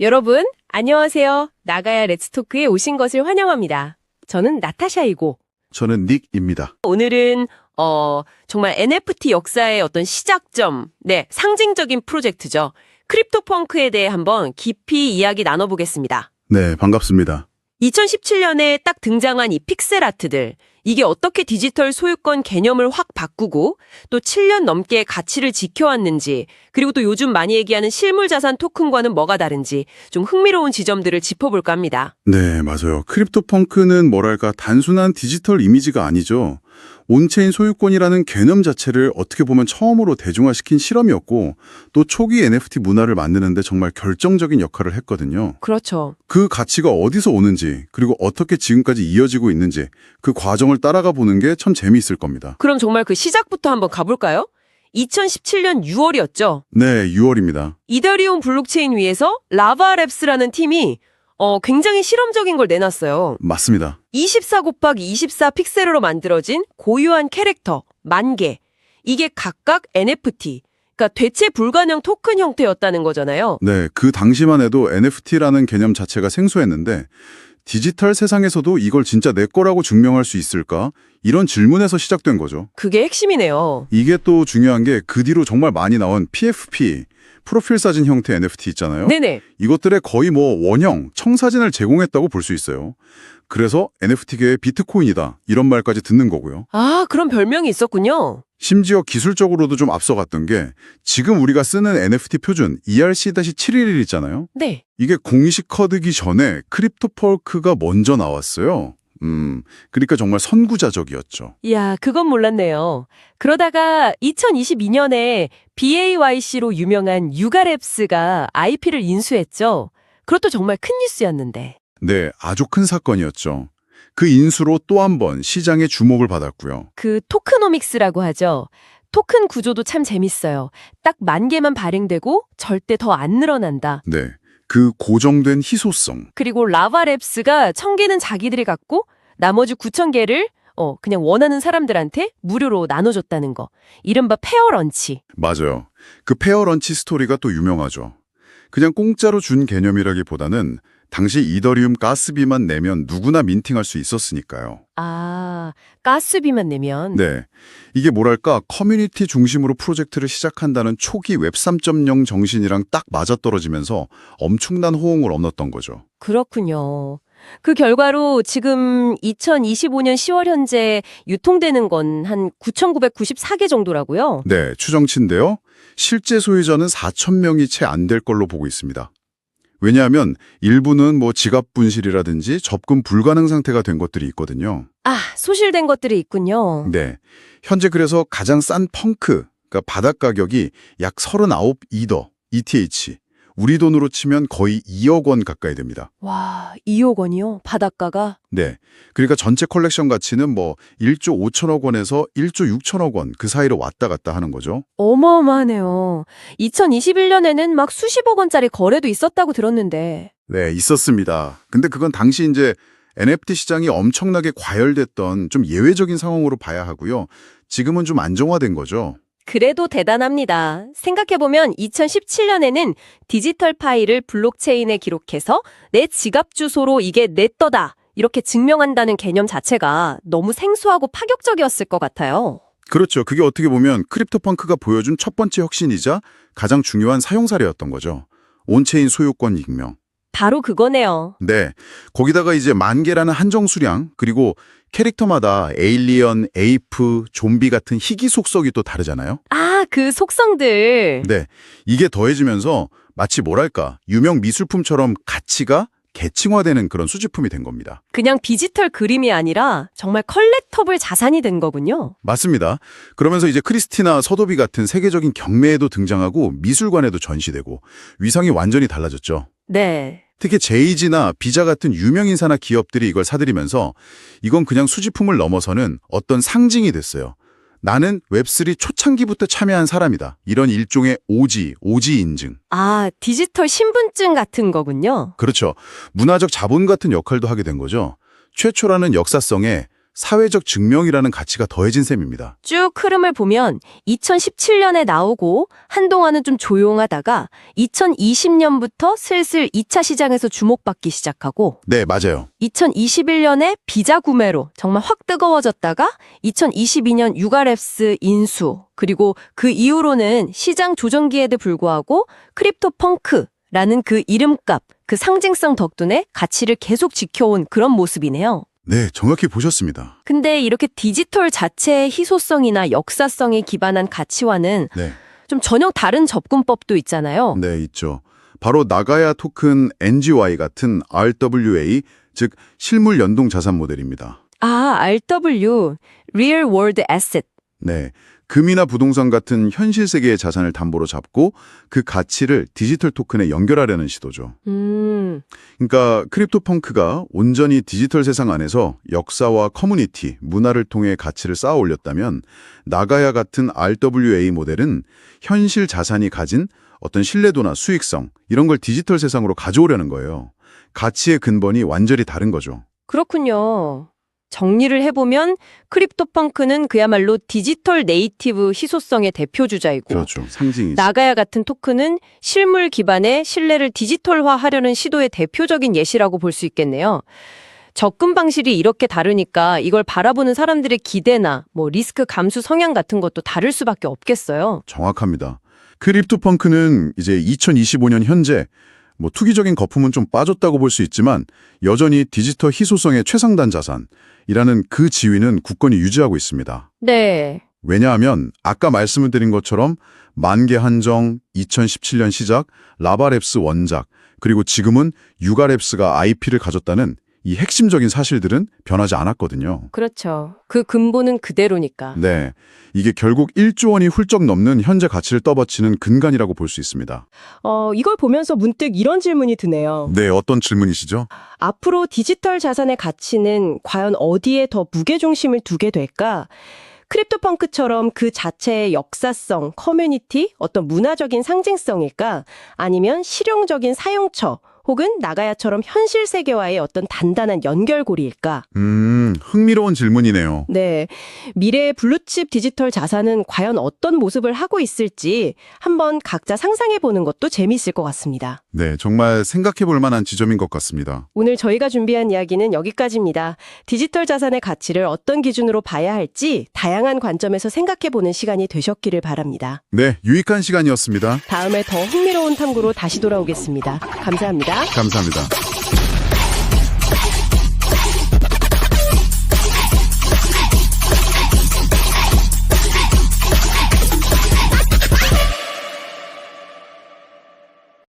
여러분, 안녕하세요. 나가야 렛츠토크에 오신 것을 환영합니다. 저는 나타샤이고, 저는 닉입니다. 오늘은, 정말 NFT 역사의 어떤 시작점, 상징적인 프로젝트죠. 크립토펑크에 대해 한번 깊이 이야기 나눠보겠습니다. 네, 반갑습니다. 2017년에 딱 등장한 이 픽셀 아트들, 이게 어떻게 디지털 소유권 개념을 확 바꾸고 또 7년 넘게 가치를 지켜왔는지, 그리고 또 요즘 많이 얘기하는 실물자산 토큰과는 뭐가 다른지 좀 흥미로운 지점들을 짚어볼까 합니다. 네, 맞아요. 크립토펑크는 뭐랄까 단순한 디지털 이미지가 아니죠. 온체인 소유권이라는 개념 자체를 어떻게 보면 처음으로 대중화시킨 실험이었고 또 초기 NFT 문화를 만드는데 정말 결정적인 역할을 했거든요. 그렇죠. 그 가치가 어디서 오는지 그리고 어떻게 지금까지 이어지고 있는지 그 과정을 따라가 보는 게 참 재미있을 겁니다. 그럼 정말 그 시작부터 한번 가볼까요? 2017년 6월이었죠. 네, 6월입니다. 이더리움 블록체인 위에서 라바랩스라는 팀이 굉장히 실험적인 걸 내놨어요. 맞습니다. 24 곱하기 24 픽셀로 만들어진 고유한 캐릭터, 10,000개. 이게 각각 NFT, 그러니까 대체 불가능 토큰 형태였다는 거잖아요. 네, 그 당시만 해도 NFT라는 개념 자체가 생소했는데 디지털 세상에서도 이걸 진짜 내 거라고 증명할 수 있을까? 이런 질문에서 시작된 거죠. 그게 핵심이네요. 이게 또 중요한 게 그 뒤로 정말 많이 나온 PFP, 프로필 사진 형태 NFT 있잖아요. 네네. 이것들의 거의 원형, 청사진을 제공했다고 볼 수 있어요. 그래서 NFT계의 비트코인이다 이런 말까지 듣는 거고요. 아, 그런 별명이 있었군요. 심지어 기술적으로도 좀 앞서갔던 게 지금 우리가 쓰는 NFT 표준 ERC-711 있잖아요. 네. 이게 공식화되기 전에 크립토펑크가 먼저 나왔어요. 그러니까 정말 선구자적이었죠. 이야, 그건 몰랐네요. 그러다가 2022년에 BAYC로 유명한 유가랩스가 IP를 인수했죠. 그것도 정말 큰 뉴스였는데. 네, 아주 큰 사건이었죠. 그 인수로 또 한 번 시장의 주목을 받았고요. 그 토크노믹스라고 하죠. 토큰 구조도 참 재밌어요. 딱 10,000개만 발행되고 절대 더 안 늘어난다. 네, 그 고정된 희소성. 그리고 라바랩스가 1,000개는 자기들이 갖고 나머지 9,000개를 그냥 원하는 사람들한테 무료로 나눠줬다는 거. 이른바 페어런치. 맞아요. 그 페어런치 스토리가 또 유명하죠. 그냥 공짜로 준 개념이라기보다는 당시 이더리움 가스비만 내면 누구나 민팅할 수 있었으니까요. 아, 가스비만 내면. 네, 이게 뭐랄까 커뮤니티 중심으로 프로젝트를 시작한다는 초기 웹 3.0 정신이랑 딱 맞아떨어지면서 엄청난 호응을 얻었던 거죠. 그렇군요. 그 결과로 지금 2025년 10월 현재 유통되는 건 한 9,994개 정도라고요. 네, 추정치인데요. 실제 소유자는 4,000명이 채 안 될 걸로 보고 있습니다. 왜냐하면 일부는 지갑 분실이라든지 접근 불가능 상태가 된 것들이 있거든요. 아, 소실된 것들이 있군요. 네, 현재 그래서 가장 싼 펑크, 그러니까 바닥 가격이 약 39 이더, ETH, 우리 돈으로 치면 거의 2억 원 가까이 됩니다. 와, 2억 원이요? 바닷가가? 네, 그러니까 전체 컬렉션 가치는 1조 5천억 원에서 1조 6천억 원 그 사이로 왔다 갔다 하는 거죠. 어마어마하네요. 2021년에는 막 수십억 원짜리 거래도 있었다고 들었는데. 네, 있었습니다. 근데 그건 당시 이제 NFT 시장이 엄청나게 과열됐던 좀 예외적인 상황으로 봐야 하고요. 지금은 좀 안정화된 거죠. 그래도 대단합니다. 생각해보면 2017년에는 디지털 파일을 블록체인에 기록해서 내 지갑 주소로 이게 내 떠다 이렇게 증명한다는 개념 자체가 너무 생소하고 파격적이었을 것 같아요. 그렇죠. 그게 어떻게 보면 크립토펑크가 보여준 첫 번째 혁신이자 가장 중요한 사용 사례였던 거죠. 온체인 소유권 익명. 바로 그거네요. 네, 거기다가 이제 10,000개라는 한정 수량, 그리고 캐릭터마다 에일리언, 에이프, 좀비 같은 희귀 속성이 또 다르잖아요. 아, 그 속성들. 네, 이게 더해지면서 마치 뭐랄까 유명 미술품처럼 가치가 계층화되는 그런 수집품이 된 겁니다. 그냥 디지털 그림이 아니라 정말 컬렉터블 자산이 된 거군요. 맞습니다. 그러면서 이제 크리스티나 서도비 같은 세계적인 경매에도 등장하고 미술관에도 전시되고 위상이 완전히 달라졌죠. 네. 특히 제이지나 비자 같은 유명인사나 기업들이 이걸 사들이면서 이건 그냥 수집품을 넘어서는 어떤 상징이 됐어요. 나는 웹3 초창기부터 참여한 사람이다. 이런 일종의 오지 인증. 아, 디지털 신분증 같은 거군요. 그렇죠. 문화적 자본 같은 역할도 하게 된 거죠. 최초라는 역사성에 사회적 증명이라는 가치가 더해진 셈입니다. 쭉 흐름을 보면 2017년에 나오고 한동안은 좀 조용하다가 2020년부터 슬슬 2차 시장에서 주목받기 시작하고 네, 맞아요. 2021년에 비자 구매로 정말 확 뜨거워졌다가 2022년 유가랩스 인수 그리고 그 이후로는 시장 조정기에도 불구하고 크립토 펑크라는 그 이름값, 그 상징성 덕분에 가치를 계속 지켜온 그런 모습이네요. 네, 정확히 보셨습니다. 근데 이렇게 디지털 자체의 희소성이나 역사성에 기반한 가치와는 네, 좀 전혀 다른 접근법도 있잖아요. 네, 있죠. 바로 나가야 토큰 NGY 같은 RWA, 즉 실물 연동 자산 모델입니다. 아, RW, Real World Asset. 네, 금이나 부동산 같은 현실 세계의 자산을 담보로 잡고 그 가치를 디지털 토큰에 연결하려는 시도죠. 그러니까 크립토펑크가 온전히 디지털 세상 안에서 역사와 커뮤니티, 문화를 통해 가치를 쌓아 올렸다면 나가야 같은 RWA 모델은 현실 자산이 가진 어떤 신뢰도나 수익성 이런 걸 디지털 세상으로 가져오려는 거예요. 가치의 근본이 완전히 다른 거죠. 그렇군요. 정리를 해보면 크립토펑크는 그야말로 디지털 네이티브 희소성의 대표주자이고 그렇죠. 상징이지. 나가야 같은 토큰은 실물 기반의 신뢰를 디지털화하려는 시도의 대표적인 예시라고 볼 수 있겠네요. 접근 방식이 이렇게 다르니까 이걸 바라보는 사람들의 기대나 뭐 리스크 감수 성향 같은 것도 다를 수밖에 없겠어요. 정확합니다. 크립토펑크는 이제 2025년 현재 뭐 투기적인 거품은 좀 빠졌다고 볼 수 있지만 여전히 디지털 희소성의 최상단 자산이라는 그 지위는 굳건히 유지하고 있습니다. 네. 왜냐하면 아까 말씀을 드린 것처럼 만개 한정, 2017년 시작, 라바랩스 원작, 그리고 지금은 유가랩스가 IP를 가졌다는 이 핵심적인 사실들은 변하지 않았거든요. 그렇죠. 그 근본은 그대로니까. 네, 이게 결국 1조 원이 훌쩍 넘는 현재 가치를 떠받치는 근간이라고 볼 수 있습니다. 이걸 보면서 문득 이런 질문이 드네요. 네, 어떤 질문이시죠? 앞으로 디지털 자산의 가치는 과연 어디에 더 무게중심을 두게 될까? 크립토펑크처럼 그 자체의 역사성, 커뮤니티, 어떤 문화적인 상징성일까? 아니면 실용적인 사용처, 혹은 나가야처럼 현실 세계와의 어떤 단단한 연결고리일까? 흥미로운 질문이네요. 네, 미래의 블루칩 디지털 자산은 과연 어떤 모습을 하고 있을지 한번 각자 상상해보는 것도 재미있을 것 같습니다. 네, 정말 생각해 볼 만한 지점인 것 같습니다. 오늘 저희가 준비한 이야기는 여기까지입니다. 디지털 자산의 가치를 어떤 기준으로 봐야 할지 다양한 관점에서 생각해보는 시간이 되셨기를 바랍니다. 네, 유익한 시간이었습니다. 다음에 더 흥미로운 탐구로 다시 돌아오겠습니다. 감사합니다. 감사합니다.